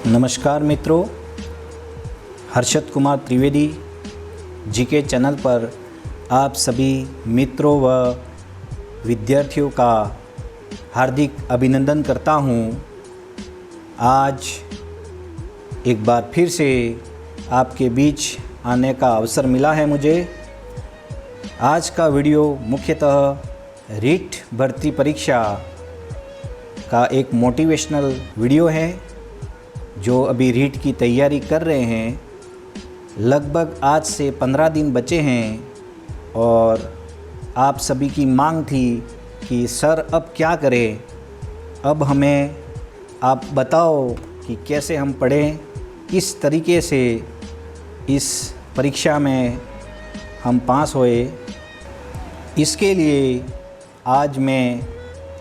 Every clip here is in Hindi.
नमस्कार मित्रों, हर्षद कुमार त्रिवेदी जी के चैनल पर आप सभी मित्रों व विद्यार्थियों का हार्दिक अभिनंदन करता हूं। आज एक बार फिर से आपके बीच आने का अवसर मिला है मुझे। आज का वीडियो मुख्यतः रीट भर्ती परीक्षा का एक मोटिवेशनल वीडियो है। जो अभी रीट की तैयारी कर रहे हैं, लगभग आज से 15 दिन बचे हैं और आप सभी की मांग थी कि सर अब क्या करें, अब हमें आप बताओ कि कैसे हम पढ़ें, किस तरीके से इस परीक्षा में हम पास होए। इसके लिए आज मैं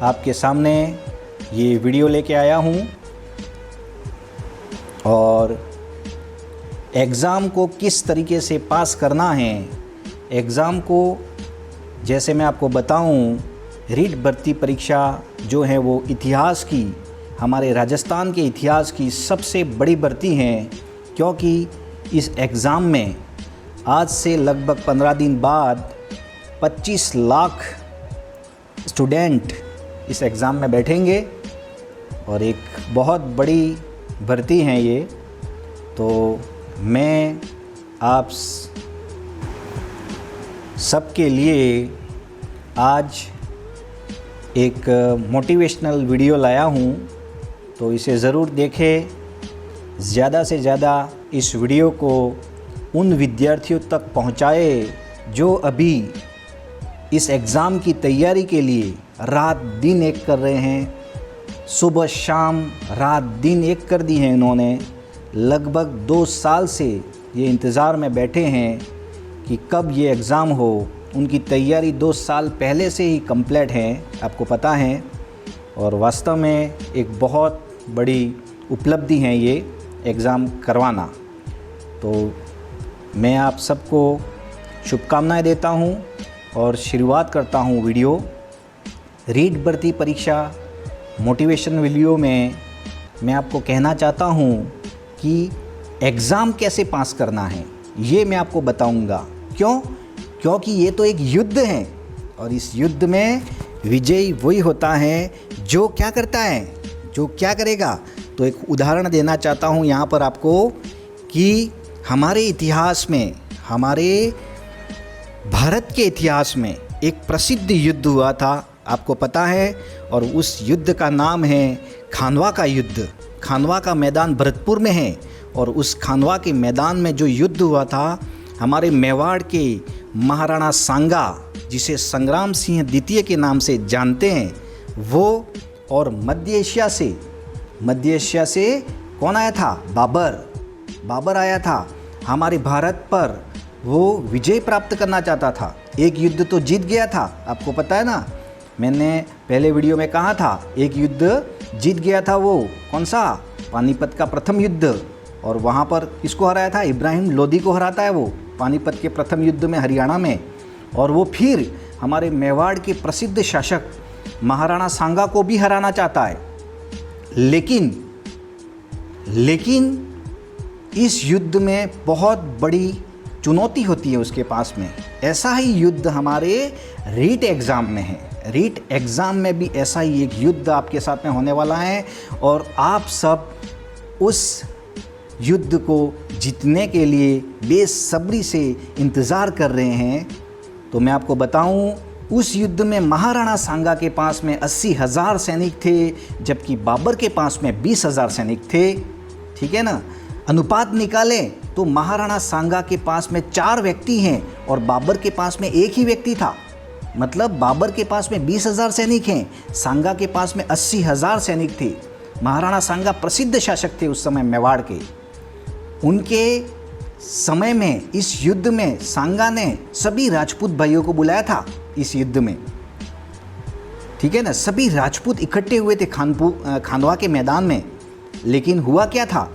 आपके सामने ये वीडियो लेके आया हूँ और एग्ज़ाम को किस तरीके से पास करना है। एग्ज़ाम को जैसे मैं आपको बताऊं, रीट भर्ती परीक्षा जो है वो इतिहास की, हमारे राजस्थान के इतिहास की सबसे बड़ी भर्ती है, क्योंकि इस एग्ज़ाम में आज से लगभग 15 दिन बाद 25 लाख स्टूडेंट इस एग्ज़ाम में बैठेंगे और एक बहुत बड़ी भर्ती हैं ये। तो मैं आप सबके लिए आज एक मोटिवेशनल वीडियो लाया हूँ, तो इसे ज़रूर देखें। ज़्यादा से ज़्यादा इस वीडियो को उन विद्यार्थियों तक पहुँचाए जो अभी इस एग्ज़ाम की तैयारी के लिए रात दिन एक कर रहे हैं। सुबह शाम रात दिन एक कर दी है इन्होंने। लगभग 2 साल से ये इंतज़ार में बैठे हैं कि कब ये एग्ज़ाम हो। उनकी तैयारी 2 साल पहले से ही कंप्लीट है, आपको पता है। और वास्तव में एक बहुत बड़ी उपलब्धि है ये एग्ज़ाम करवाना। तो मैं आप सबको शुभकामनाएं देता हूँ और शुरुआत करता हूँ वीडियो। रीट भर्ती परीक्षा मोटिवेशन वीडियो में मैं आपको कहना चाहता हूँ कि एग्ज़ाम कैसे पास करना है, ये मैं आपको बताऊँगा। क्योंकि ये तो एक युद्ध है और इस युद्ध में विजयी वही होता है जो क्या करता है, जो क्या करेगा। तो एक उदाहरण देना चाहता हूँ यहाँ पर आपको कि हमारे इतिहास में, हमारे भारत के इतिहास में एक प्रसिद्ध युद्ध हुआ था, आपको पता है। और उस युद्ध का नाम है खानवा का युद्ध। खानवा का मैदान भरतपुर में है और उस खानवा के मैदान में जो युद्ध हुआ था, हमारे मेवाड़ के महाराणा सांगा, जिसे संग्राम सिंह द्वितीय के नाम से जानते हैं, वो, और मध्य एशिया से कौन आया था? बाबर आया था। हमारे भारत पर वो विजय प्राप्त करना चाहता था। एक युद्ध तो जीत गया था, आपको पता है ना। मैंने पहले वीडियो में कहा था एक युद्ध जीत गया था, वो कौन सा? पानीपत का प्रथम युद्ध। और वहाँ पर किसको हराया था? इब्राहिम लोदी को हराता है वो पानीपत के प्रथम युद्ध में, हरियाणा में। और वो फिर हमारे मेवाड़ के प्रसिद्ध शासक महाराणा सांगा को भी हराना चाहता है। लेकिन इस युद्ध में बहुत बड़ी चुनौती होती है उसके पास में। ऐसा ही युद्ध हमारे रीट एग्ज़ाम में है। रीट एग्ज़ाम में भी ऐसा ही एक युद्ध आपके साथ में होने वाला है और आप सब उस युद्ध को जीतने के लिए बेसब्री से इंतज़ार कर रहे हैं। तो मैं आपको बताऊं, उस युद्ध में महाराणा सांगा के पास में 80,000 सैनिक थे, जबकि बाबर के पास में 20,000 सैनिक थे। ठीक है ना। अनुपात निकालें तो महाराणा सांगा के पास में 4 व्यक्ति हैं और बाबर के पास में 1 ही व्यक्ति था। मतलब बाबर के पास में 20,000 सैनिक हैं, सांगा के पास में 80,000 सैनिक थे। महाराणा सांगा प्रसिद्ध शासक थे उस समय मेवाड़ के। उनके समय में इस युद्ध में सांगा ने सभी राजपूत भाइयों को बुलाया था इस युद्ध में। ठीक है ना। सभी राजपूत इकट्ठे हुए थे खानवा के मैदान में। लेकिन हुआ क्या था?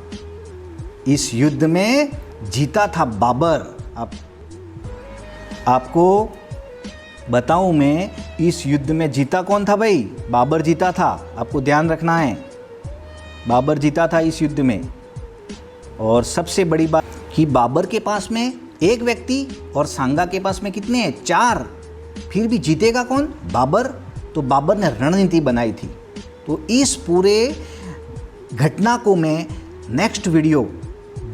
इस युद्ध में जीता था बाबर। आपको बताऊं मैं, इस युद्ध में जीता कौन था भाई? बाबर जीता था। आपको ध्यान रखना है। बाबर जीता था इस युद्ध में। और सबसे बड़ी बात कि बाबर के पास में एक व्यक्ति और सांगा के पास में कितने हैं? 4। फिर भी जीतेगा कौन? बाबर। तो बाबर ने रणनीति बनाई थी। तो इस पूरे घटना को मैं नेक्स्ट वीडियो,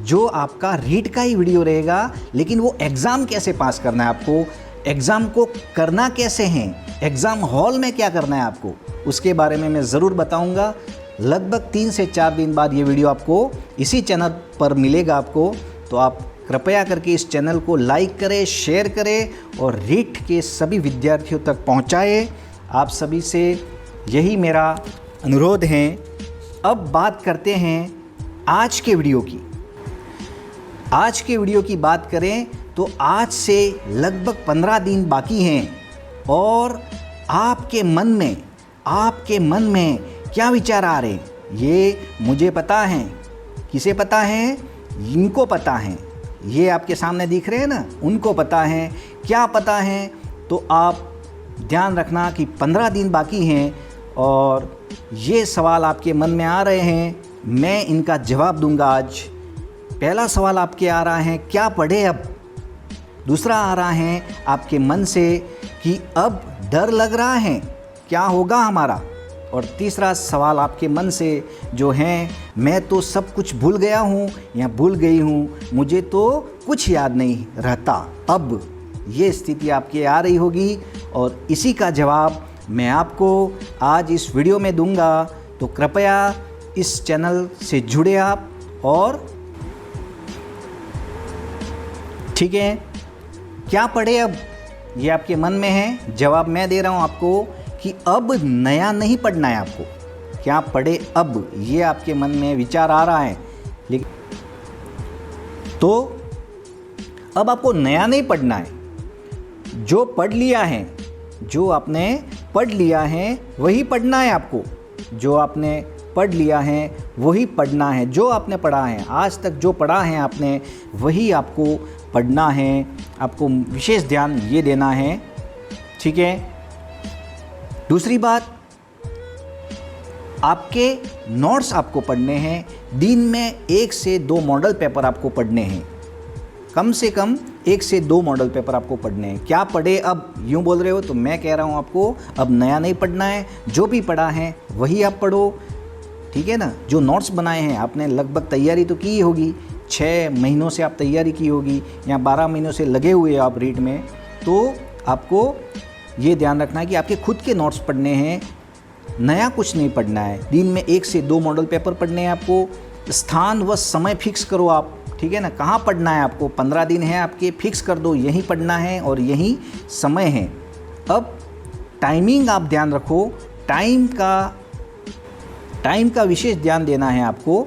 जो आपका रीट का ही वीडियो रहेगा, लेकिन वो एग्ज़ाम कैसे पास करना है आपको, एग्ज़ाम को करना कैसे है, एग्ज़ाम हॉल में क्या करना है आपको, उसके बारे में मैं ज़रूर बताऊंगा। लगभग 3 से 4 दिन बाद ये वीडियो आपको इसी चैनल पर मिलेगा आपको। तो आप कृपया करके इस चैनल को लाइक करें, शेयर करें और रीट के सभी विद्यार्थियों तक पहुंचाएं। आप सभी से यही मेरा अनुरोध है। अब बात करते हैं आज के वीडियो की। आज के वीडियो की बात करें तो आज से लगभग 15 दिन बाकी हैं और आपके मन में क्या विचार आ रहे हैं ये मुझे पता है। किसे पता है? इनको पता है। ये आपके सामने दिख रहे हैं ना, उनको पता है। क्या पता है? तो आप ध्यान रखना कि 15 दिन बाकी हैं और ये सवाल आपके मन में आ रहे हैं, मैं इनका जवाब दूंगा आज। पहला सवाल आपके आ रहा है, क्या पढ़े अब? दूसरा आ रहा है आपके मन से कि अब डर लग रहा है, क्या होगा हमारा? और तीसरा सवाल आपके मन से जो है, मैं तो सब कुछ भूल गया हूँ या भूल गई हूँ, मुझे तो कुछ याद नहीं रहता। अब ये स्थिति आपकी आ रही होगी और इसी का जवाब मैं आपको आज इस वीडियो में दूंगा। तो कृपया इस चैनल से जुड़े आप। और ठीक है, क्या पढ़े अब? ये आपके मन में है। जवाब मैं दे रहा हूँ आपको कि अब नया नहीं पढ़ना है आपको। क्या पढ़े अब, ये आपके मन में विचार आ रहा है। लेकिन तो अब आपको नया नहीं पढ़ना है। जो पढ़ लिया है, जो आपने पढ़ लिया है वही पढ़ना है आपको। जो आपने पढ़ लिया है वही पढ़ना है। जो आपने पढ़ा है, आज तक जो पढ़ा है आपने, वही आपको पढ़ना है। आपको विशेष ध्यान ये देना है, ठीक है। दूसरी बात, आपके नोट्स आपको पढ़ने हैं। दिन में 1 से 2 मॉडल पेपर आपको पढ़ने हैं। कम से कम 1 से 2 मॉडल पेपर आपको पढ़ने हैं। क्या पढ़े अब, यूँ बोल रहे हो, तो मैं कह रहा हूँ आपको अब नया नहीं पढ़ना है। जो भी पढ़ा है वही आप पढ़ो, ठीक है ना। जो नोट्स बनाए हैं आपने, लगभग तैयारी तो की होगी, 6 महीनों से आप तैयारी की होगी या 12 महीनों से लगे हुए आप रीट में। तो आपको ये ध्यान रखना है कि आपके खुद के नोट्स पढ़ने हैं, नया कुछ नहीं पढ़ना है। दिन में 1 से 2 मॉडल पेपर पढ़ने हैं आपको। स्थान व समय फिक्स करो आप, ठीक है ना। कहाँ पढ़ना है आपको? 15 दिन है आपके, फिक्स कर दो यहीं पढ़ना है और यही समय है। अब टाइमिंग आप ध्यान रखो। टाइम का विशेष ध्यान देना है आपको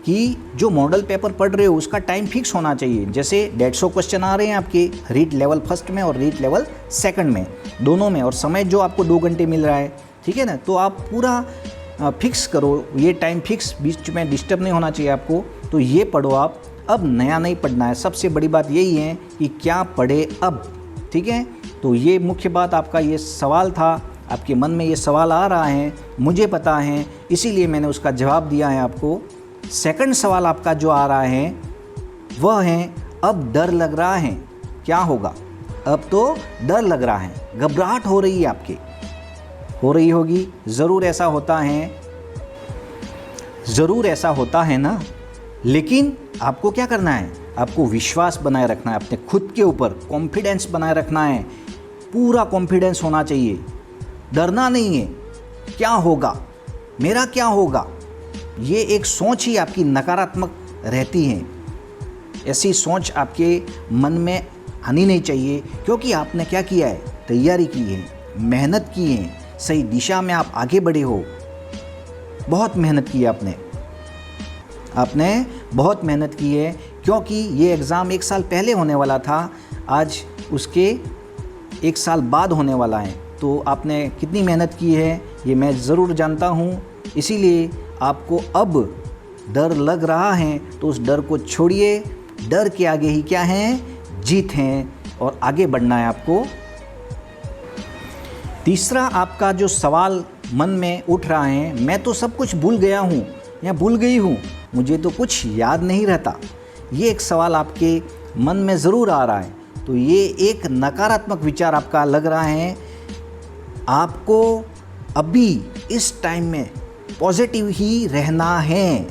कि जो मॉडल पेपर पढ़ रहे हो उसका टाइम फिक्स होना चाहिए। जैसे 150 क्वेश्चन आ रहे हैं आपके रीट लेवल 1 में और रीट लेवल 2 में, दोनों में, और समय जो आपको 2 घंटे मिल रहा है, ठीक है ना। तो आप पूरा फिक्स करो, ये टाइम फिक्स, बीच में डिस्टर्ब नहीं होना चाहिए आपको। तो ये पढ़ो आप। अब नया नहीं पढ़ना है। सबसे बड़ी बात यही है कि क्या पढ़े अब, ठीक है। तो ये मुख्य बात आपका ये सवाल था, आपके मन में ये सवाल आ रहा है, मुझे पता है, इसीलिए मैंने उसका जवाब दिया है आपको। सेकंड सवाल आपका जो आ रहा है वह है, अब डर लग रहा है, क्या होगा? अब तो डर लग रहा है, घबराहट हो रही है आपके, हो रही होगी। ज़रूर ऐसा होता है ना। लेकिन आपको क्या करना है? आपको विश्वास बनाए रखना है अपने खुद के ऊपर, कॉन्फिडेंस बनाए रखना है। पूरा कॉन्फिडेंस होना चाहिए, डरना नहीं है। क्या होगा, मेरा क्या होगा, ये एक सोच ही आपकी नकारात्मक रहती है। ऐसी सोच आपके मन में आनी नहीं चाहिए, क्योंकि आपने क्या किया है? तैयारी की है, मेहनत की है, सही दिशा में आप आगे बढ़े हो। बहुत मेहनत की है आपने बहुत मेहनत की है, क्योंकि ये एग्ज़ाम 1 साल पहले होने वाला था, आज उसके 1 साल बाद होने वाला है। तो आपने कितनी मेहनत की है ये मैं ज़रूर जानता हूँ। इसीलिए आपको अब डर लग रहा है तो उस डर को छोड़िए। डर के आगे ही क्या है? जीत है, और आगे बढ़ना है आपको। तीसरा आपका जो सवाल मन में उठ रहा है, मैं तो सब कुछ भूल गया हूँ, या भूल गई हूँ, मुझे तो कुछ याद नहीं रहता। ये एक सवाल आपके मन में ज़रूर आ रहा है। तो ये एक नकारात्मक विचार आपका लग रहा है। आपको अभी इस टाइम में पॉजिटिव ही रहना है,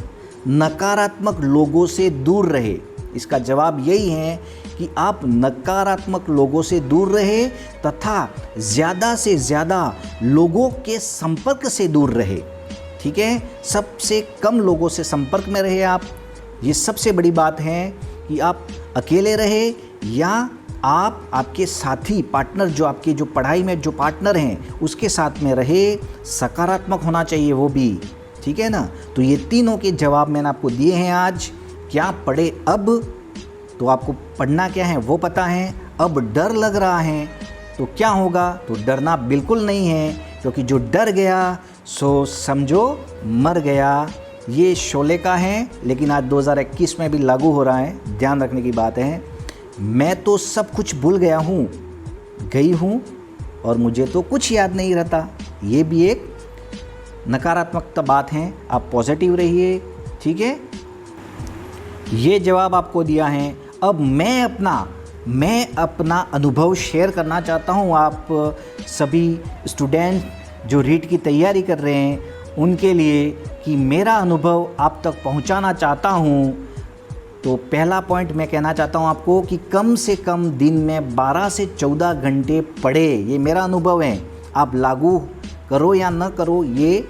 नकारात्मक लोगों से दूर रहे। इसका जवाब यही है कि आप नकारात्मक लोगों से दूर रहे तथा ज़्यादा से ज़्यादा लोगों के संपर्क से दूर रहे। ठीक है, सबसे कम लोगों से संपर्क में रहे आप। ये सबसे बड़ी बात है कि आप अकेले रहे या आप आपके साथी पार्टनर जो आपके जो पढ़ाई में जो पार्टनर हैं उसके साथ में रहे। सकारात्मक होना चाहिए वो भी। ठीक है ना। तो ये तीनों के जवाब मैंने आपको दिए हैं आज। क्या पढ़े अब? तो आपको पढ़ना क्या है वो पता है। अब डर लग रहा है तो क्या होगा? तो डरना बिल्कुल नहीं है, क्योंकि जो डर गया सो समझो मर गया। ये शोले का है, लेकिन आज 2021 में भी लागू हो रहा है। ध्यान रखने की बात है। मैं तो सब कुछ भूल गया हूँ, गई हूँ और मुझे तो कुछ याद नहीं रहता। ये भी एक नकारात्मक बात है। आप पॉजिटिव रहिए। ठीक है, ये जवाब आपको दिया है। अब मैं अपना अनुभव शेयर करना चाहता हूँ आप सभी स्टूडेंट जो रीट की तैयारी कर रहे हैं उनके लिए, कि मेरा अनुभव आप तक पहुँचाना चाहता हूँ। तो पहला पॉइंट मैं कहना चाहता हूँ आपको कि कम से कम दिन में 12 से 14 घंटे पढ़े। ये मेरा अनुभव है। आप लागू करो या न करो, ये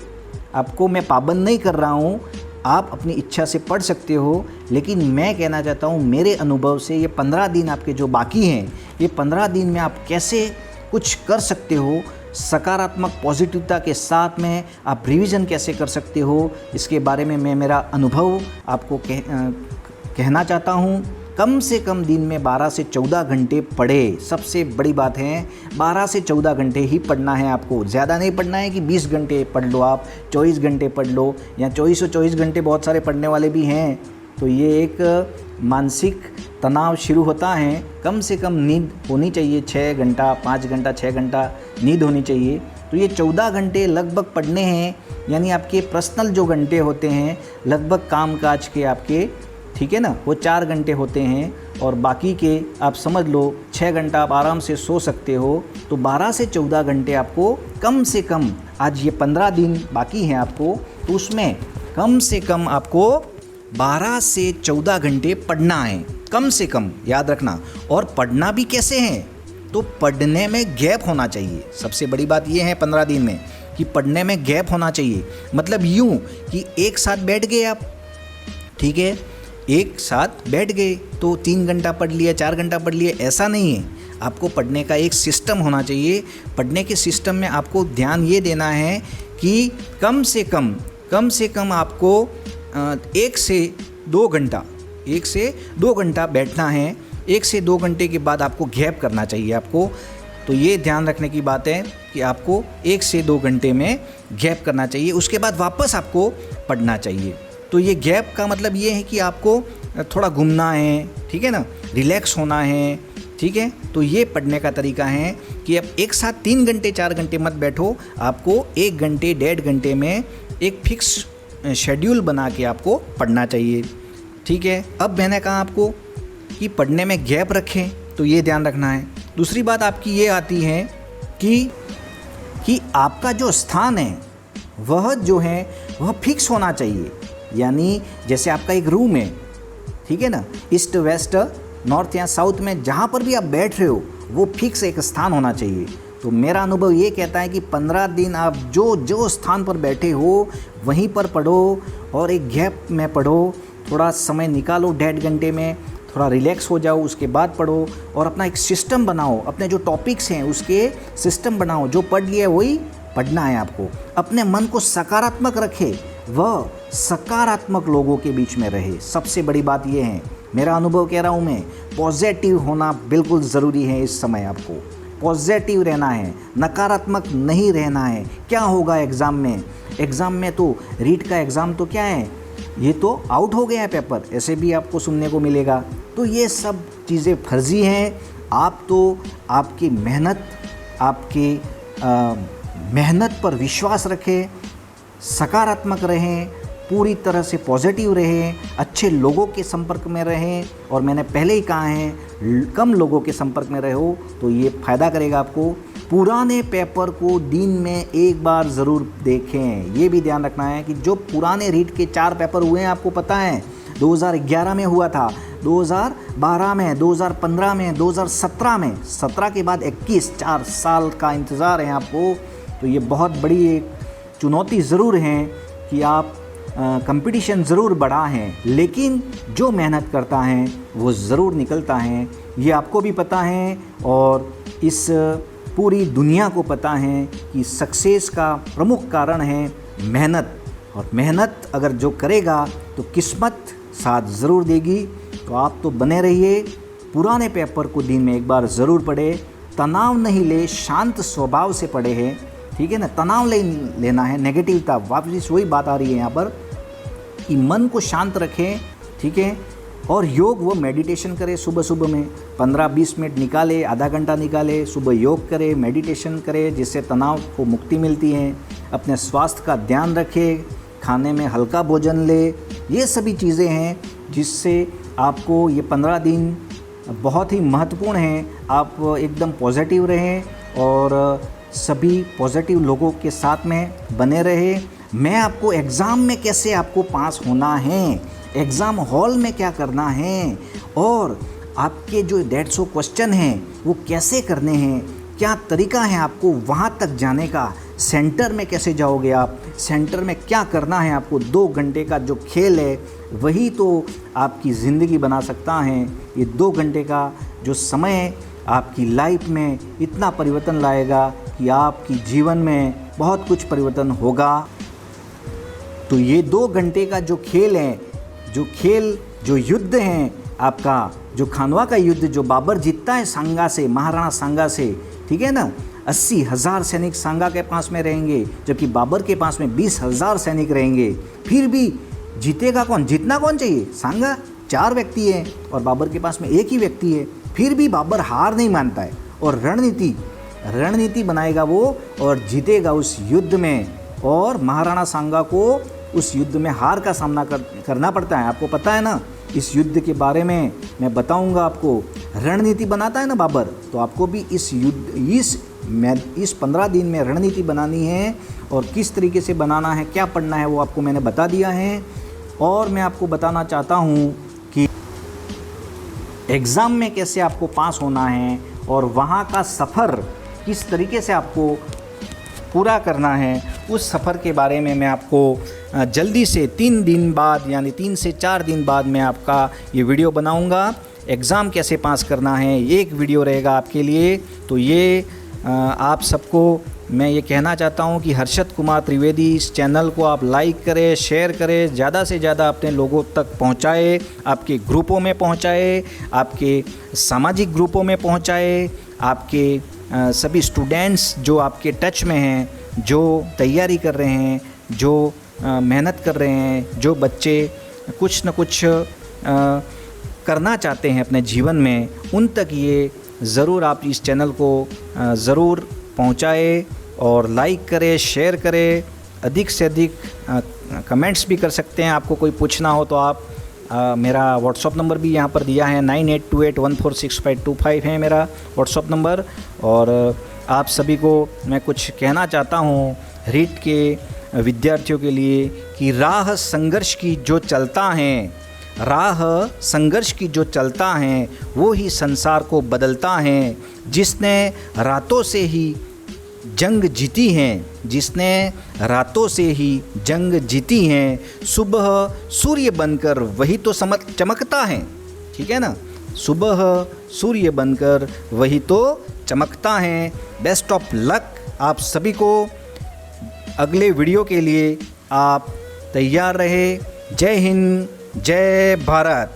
आपको मैं पाबंद नहीं कर रहा हूँ। आप अपनी इच्छा से पढ़ सकते हो, लेकिन मैं कहना चाहता हूँ मेरे अनुभव से, ये 15 दिन आपके जो बाकी हैं, ये 15 दिन में आप कैसे कुछ कर सकते हो, सकारात्मक पॉजिटिवता के साथ में आप रिवीजन कैसे कर सकते हो, इसके बारे में मैं मेरा अनुभव आपको कहना चाहता हूँ। कम से कम दिन में 12 से 14 घंटे पढ़े। सबसे बड़ी बात है 12 से 14 घंटे ही पढ़ना है आपको। ज़्यादा नहीं पढ़ना है कि 20 घंटे पढ़ लो, आप 24 घंटे पढ़ लो, या 24 घंटे बहुत सारे पढ़ने वाले भी हैं। तो ये एक मानसिक तनाव शुरू होता है। कम से कम नींद होनी चाहिए 6 घंटा, 5 घंटा, 6 घंटा नींद होनी चाहिए। तो ये 14 घंटे लगभग पढ़ने हैं, यानी आपके पर्सनल जो घंटे होते हैं लगभग काम काज के आपके, ठीक है ना, वो 4 घंटे होते हैं, और बाकी के आप समझ लो 6 घंटा आप आराम से सो सकते हो। तो 12 से 14 घंटे आपको कम से कम, आज ये 15 दिन बाकी हैं आपको, तो उसमें कम से कम आपको 12 से 14 घंटे पढ़ना है, कम से कम, याद रखना। और पढ़ना भी कैसे है? तो पढ़ने में गैप होना चाहिए। सबसे बड़ी बात ये है 15 दिन में कि पढ़ने में गैप होना चाहिए। मतलब यूँ कि एक साथ बैठ गए आप, ठीक है, एक साथ बैठ गए तो 3 घंटा पढ़ लिया, 4 घंटा पढ़ लिया, ऐसा नहीं है। आपको पढ़ने का एक सिस्टम होना चाहिए। पढ़ने के सिस्टम में आपको ध्यान ये देना है कि कम से कम आपको 1 से 2 घंटा बैठना है। 1 से 2 घंटे के बाद आपको गैप करना चाहिए आपको। तो ये ध्यान रखने की बात है कि आपको 1 से 2 घंटे में गैप करना चाहिए, उसके बाद वापस आपको पढ़ना चाहिए। तो ये गैप का मतलब ये है कि आपको थोड़ा घूमना है, ठीक है ना, रिलैक्स होना है, ठीक है। तो ये पढ़ने का तरीका है कि अब एक साथ 3 घंटे 4 घंटे मत बैठो। आपको 1 घंटे 1.5 घंटे में एक फिक्स शेड्यूल बना के आपको पढ़ना चाहिए, ठीक है। अब मैंने कहा आपको कि पढ़ने में गैप रखें, तो ये ध्यान रखना है। दूसरी बात आपकी ये आती है कि आपका जो स्थान है वह जो है वह फिक्स होना चाहिए। यानी जैसे आपका एक रूम है, ठीक है ना, ईस्ट वेस्ट नॉर्थ या साउथ में जहाँ पर भी आप बैठ रहे हो वो फिक्स एक स्थान होना चाहिए। तो मेरा अनुभव ये कहता है कि 15 दिन आप जो स्थान पर बैठे हो वहीं पर पढ़ो, और एक गैप में पढ़ो। थोड़ा समय निकालो 1.5 घंटे में, थोड़ा रिलैक्स हो जाओ, उसके बाद पढ़ो। और अपना एक सिस्टम बनाओ, अपने जो टॉपिक्स हैं उसके सिस्टम बनाओ। जो पढ़ लिया वही पढ़ना है आपको। अपने मन को सकारात्मक रखे, वह सकारात्मक लोगों के बीच में रहे। सबसे बड़ी बात यह है, मेरा अनुभव कह रहा हूँ मैं, पॉजिटिव होना बिल्कुल ज़रूरी है। इस समय आपको पॉजिटिव रहना है, नकारात्मक नहीं रहना है। क्या होगा एग्ज़ाम में? एग्ज़ाम में तो रीट का एग्ज़ाम तो क्या है, ये तो आउट हो गया है पेपर, ऐसे भी आपको सुनने को मिलेगा। तो ये सब चीज़ें फर्जी हैं। आप तो आपकी मेहनत पर विश्वास रखें, सकारात्मक रहें, पूरी तरह से पॉजिटिव रहें, अच्छे लोगों के संपर्क में रहें, और मैंने पहले ही कहा है कम लोगों के संपर्क में रहो तो ये फ़ायदा करेगा आपको। पुराने पेपर को दिन में एक बार ज़रूर देखें। ये भी ध्यान रखना है कि जो पुराने रीट के 4 पेपर हुए हैं, आपको पता है 2011 में हुआ था, 2012 में, 2015 में, 2017 में, 17 के बाद 21, 4 साल का इंतज़ार है आपको। तो ये बहुत बड़ी एक चुनौती ज़रूर है कि आप कंपटीशन ज़रूर बढ़ा है, लेकिन जो मेहनत करता है वो ज़रूर निकलता है। ये आपको भी पता है और इस पूरी दुनिया को पता है कि सक्सेस का प्रमुख कारण है मेहनत, और मेहनत अगर जो करेगा तो किस्मत साथ ज़रूर देगी। तो आप तो बने रहिए, पुराने पेपर को दिन में एक बार ज़रूर पढ़े, तनाव नहीं ले, शांत स्वभाव से पढ़े हैं, ठीक है ना। तनाव लेना है, नेगेटिवता, वापस वही बात आ रही है यहाँ पर कि मन को शांत रखें, ठीक है। और योग वो मेडिटेशन करें, सुबह सुबह में 15-20 मिनट निकाले, आधा घंटा निकाले, सुबह योग करें, मेडिटेशन करें, जिससे तनाव को मुक्ति मिलती है। अपने स्वास्थ्य का ध्यान रखें, खाने में हल्का भोजन ले। ये सभी चीज़ें हैं जिससे आपको ये 15 दिन बहुत ही महत्वपूर्ण हैं। आप एकदम पॉजिटिव रहें और सभी पॉजिटिव लोगों के साथ में बने रहे। मैं आपको एग्ज़ाम में कैसे आपको पास होना है, एग्ज़ाम हॉल में क्या करना है, और आपके जो 150 क्वेश्चन हैं वो कैसे करने हैं, क्या तरीका है आपको वहाँ तक जाने का, सेंटर में कैसे जाओगे आप, सेंटर में क्या करना है आपको। 2 घंटे का जो खेल है वही तो आपकी ज़िंदगी बना सकता है। ये 2 घंटे का जो समय आपकी लाइफ में इतना परिवर्तन लाएगा कि आपकी जीवन में बहुत कुछ परिवर्तन होगा। तो ये 2 घंटे का जो खेल है, जो युद्ध है आपका, जो खानवा का युद्ध जो बाबर जीतता है सांगा से, महाराणा सांगा से, ठीक है ना। 80,000 सैनिक सांगा के पास में रहेंगे, जबकि बाबर के पास में 20,000 सैनिक रहेंगे। फिर भी जीतेगा कौन, जीतना कौन चाहिए। सांगा 4 व्यक्ति हैं और बाबर के पास में 1 ही व्यक्ति है, फिर भी बाबर हार नहीं मानता है और रणनीति बनाएगा वो और जीतेगा उस युद्ध में। और महाराणा सांगा को उस युद्ध में हार का सामना करना पड़ता है। आपको पता है ना, इस युद्ध के बारे में मैं बताऊंगा आपको। रणनीति बनाता है ना बाबर, तो आपको भी इस 15 दिन में रणनीति बनानी है, और किस तरीके से बनाना है, क्या पढ़ना है, वो आपको मैंने बता दिया है। और मैं आपको बताना चाहता हूँ कि एग्ज़ाम में कैसे आपको पास होना है और वहाँ का सफ़र किस तरीके से आपको पूरा करना है, उस सफ़र के बारे में मैं आपको जल्दी से 3 दिन बाद, यानी 3 से 4 दिन बाद मैं आपका ये वीडियो बनाऊंगा। एग्ज़ाम कैसे पास करना है, एक वीडियो रहेगा आपके लिए। तो ये आप सबको मैं ये कहना चाहता हूँ कि हर्षद कुमार त्रिवेदी इस चैनल को आप लाइक करें, शेयर करें, ज़्यादा से ज़्यादा अपने लोगों तक पहुँचाए, आपके ग्रुपों में पहुँचाए, आपके सामाजिक ग्रुपों में पहुँचाए, आपके सभी स्टूडेंट्स जो आपके टच में हैं, जो तैयारी कर रहे हैं, जो मेहनत कर रहे हैं, जो बच्चे कुछ न कुछ करना चाहते हैं अपने जीवन में, उन तक ये ज़रूर आप इस चैनल को ज़रूर पहुंचाए और लाइक करें, शेयर करें। अधिक से अधिक कमेंट्स भी कर सकते हैं। आपको कोई पूछना हो तो आप मेरा व्हाट्सअप नंबर भी यहाँ पर दिया है, 9828146525 है मेरा व्हाट्सअप नंबर। और आप सभी को मैं कुछ कहना चाहता हूँ रीट के विद्यार्थियों के लिए कि राह संघर्ष की जो चलता है वो ही संसार को बदलता है। जिसने रातों से ही जंग जीती हैं, सुबह सूर्य बनकर वही तो चमकता है, ठीक है ना। सुबह सूर्य बनकर वही तो चमकता है। बेस्ट ऑफ लक आप सभी को। अगले वीडियो के लिए आप तैयार रहे। जय हिंद, जय भारत।